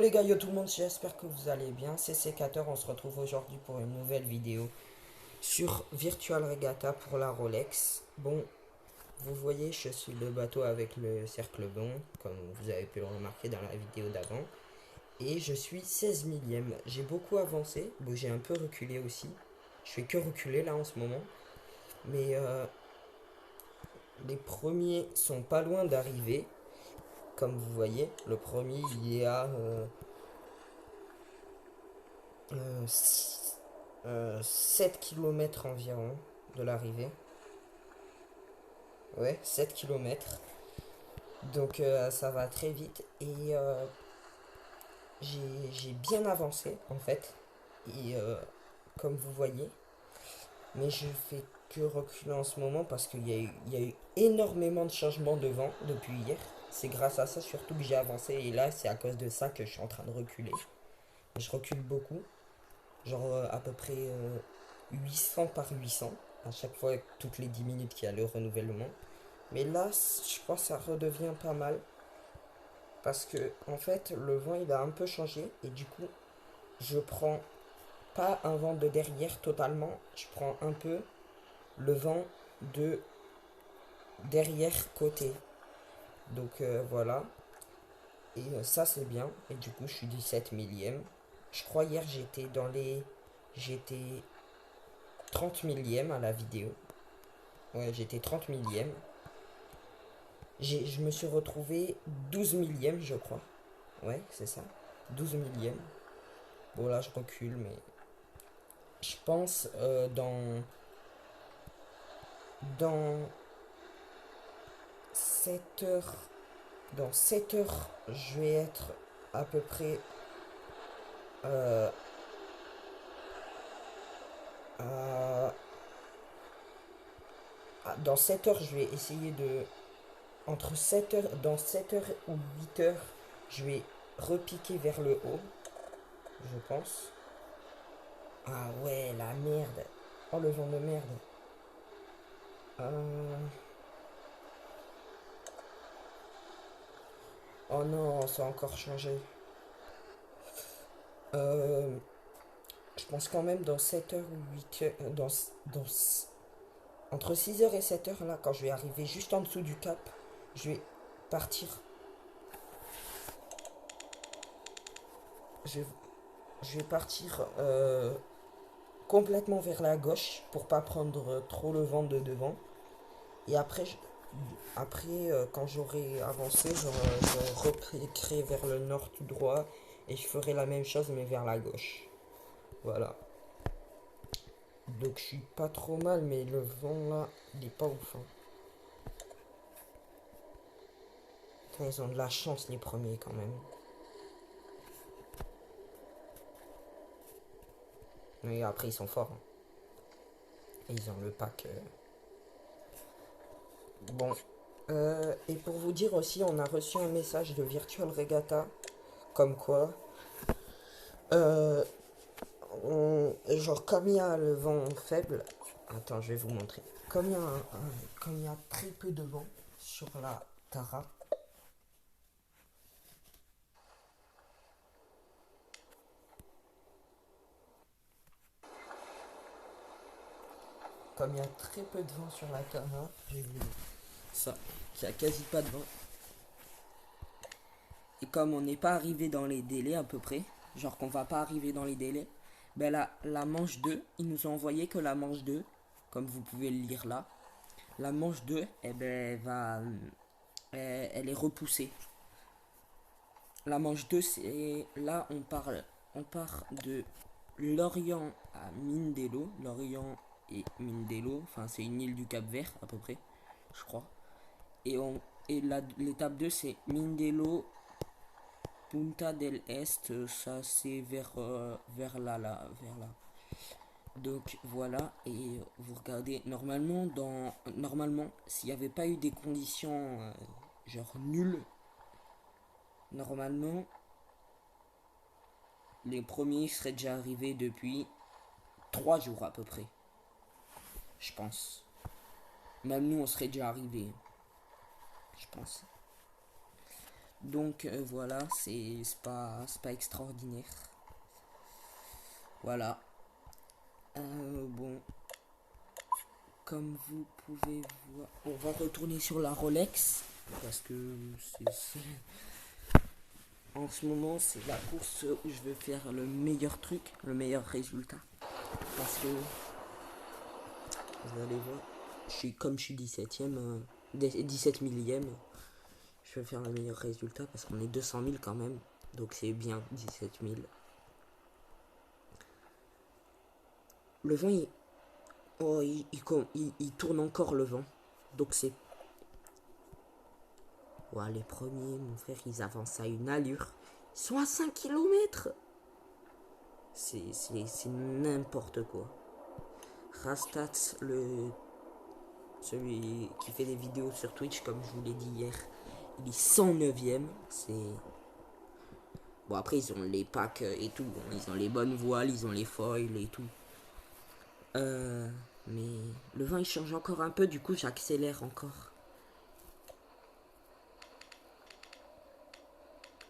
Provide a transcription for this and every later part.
les gars, yo tout le monde, j'espère que vous allez bien. C'est Sécateur, on se retrouve aujourd'hui pour une nouvelle vidéo sur Virtual Regatta pour la Rolex. Bon, vous voyez, je suis le bateau avec le cercle blanc, comme vous avez pu le remarquer dans la vidéo d'avant. Et je suis 16 millième. J'ai beaucoup avancé, bon, j'ai un peu reculé aussi. Je fais que reculer là en ce moment. Mais les premiers sont pas loin d'arriver. Comme vous voyez, le premier il est à 7 km environ de l'arrivée. Ouais, 7 km. Donc ça va très vite. Et j'ai bien avancé en fait. Et comme vous voyez. Mais je fais que reculer en ce moment parce qu'il y a eu énormément de changements de vent depuis hier. C'est grâce à ça surtout que j'ai avancé. Et là, c'est à cause de ça que je suis en train de reculer. Je recule beaucoup. Genre à peu près 800 par 800 à chaque fois toutes les 10 minutes qu'il y a le renouvellement. Mais là, je crois que ça redevient pas mal parce que en fait, le vent il a un peu changé et du coup, je prends pas un vent de derrière totalement, je prends un peu le vent de derrière côté. Donc voilà, et ça c'est bien et du coup, je suis 17 millième. Je crois hier j'étais 30 millième à la vidéo. Ouais, j'étais 30 millième. Je me suis retrouvé 12 millième, je crois. Ouais, c'est ça. 12 millième. Bon, là, je recule, mais je pense dans 7 heures. Dans 7 heures, je vais être à peu près euh, à- dans 7 heures, je vais essayer de. Entre 7 heures. Dans 7 heures ou 8 heures, je vais repiquer vers le haut, je pense. Ah ouais, la merde. Oh, le vent de merde. Euh, Oh non, ça a encore changé. Euh, je pense quand même dans 7 heures ou 8 heures. Dans, entre 6 heures et 7 heures, là, quand je vais arriver juste en dessous du cap, je vais partir. Je, je vais partir complètement vers la gauche pour pas prendre trop le vent de devant. Et après, quand j'aurai avancé, je repiquerai vers le nord tout droit et je ferai la même chose mais vers la gauche. Voilà. Donc je suis pas trop mal, mais le vent là, il est pas ouf, hein. Putain, ils ont de la chance les premiers quand même. Mais après ils sont forts, hein. Et ils ont le pack. Bon. Et pour vous dire aussi, on a reçu un message de Virtual Regatta. Comme quoi. euh, genre comme il y a le vent faible. Attends, je vais vous montrer. Comme il y a très peu de vent sur la Tara. Comme il y a très peu de vent sur la Tara, j'ai vu ça, qu'il n'y a quasi pas de vent. Et comme on n'est pas arrivé dans les délais à peu près, genre qu'on va pas arriver dans les délais, ben la manche 2, ils nous ont envoyé que la manche 2, comme vous pouvez le lire là, la manche 2, eh ben, elle est repoussée. La manche 2, c'est là on part de Lorient à Mindelo. Lorient et Mindelo, enfin c'est une île du Cap-Vert à peu près, je crois. Et l'étape 2 c'est Mindelo Punta del Este, ça c'est vers là. Donc voilà, et vous regardez, normalement, s'il n'y avait pas eu des conditions genre nulles, normalement, les premiers seraient déjà arrivés depuis 3 jours à peu près, je pense. Même nous, on serait déjà arrivés, je pense. Donc voilà, c'est pas extraordinaire. Voilà. Bon, comme vous pouvez voir, on va retourner sur la Rolex parce que en ce moment c'est la course où je veux faire le meilleur truc, le meilleur résultat. Parce que vous allez voir, comme je suis 17ème, 17 millième, je vais faire le meilleur résultat parce qu'on est 200 000 quand même. Donc c'est bien 17 000. Le vent, oh, il tourne encore le vent. Donc c'est... Ouais, les premiers, mon frère, ils avancent à une allure. Ils sont à 5 km. C'est n'importe quoi. Rastats, celui qui fait des vidéos sur Twitch, comme je vous l'ai dit hier, il est 109ème. C'est... Bon, après, ils ont les packs et tout. Ils ont les bonnes voiles, ils ont les foils et tout. Mais le vent, il change encore un peu. Du coup, j'accélère encore.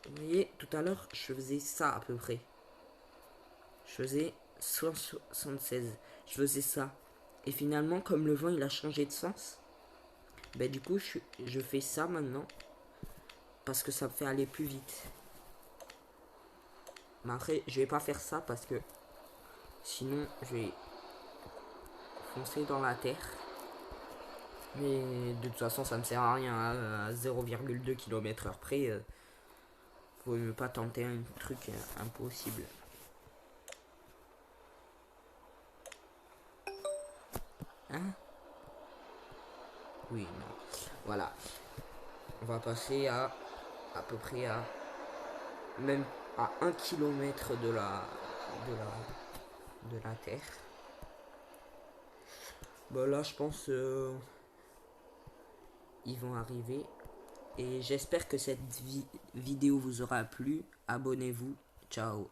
Vous voyez, tout à l'heure, je faisais ça à peu près. Je faisais 176. Je faisais ça. Et finalement, comme le vent, il a changé de sens, ben du coup, je fais ça maintenant. Parce que ça me fait aller plus vite. Mais après, je vais pas faire ça parce que sinon, je vais foncer dans la terre. Mais de toute façon, ça me sert à rien. À 0,2 km/h près, faut ne pas tenter un truc impossible. Hein? Oui, non. Voilà. On va passer à peu près à même à 1 km de la terre. Bon là je pense ils vont arriver. Et j'espère que cette vidéo vous aura plu. Abonnez-vous. Ciao.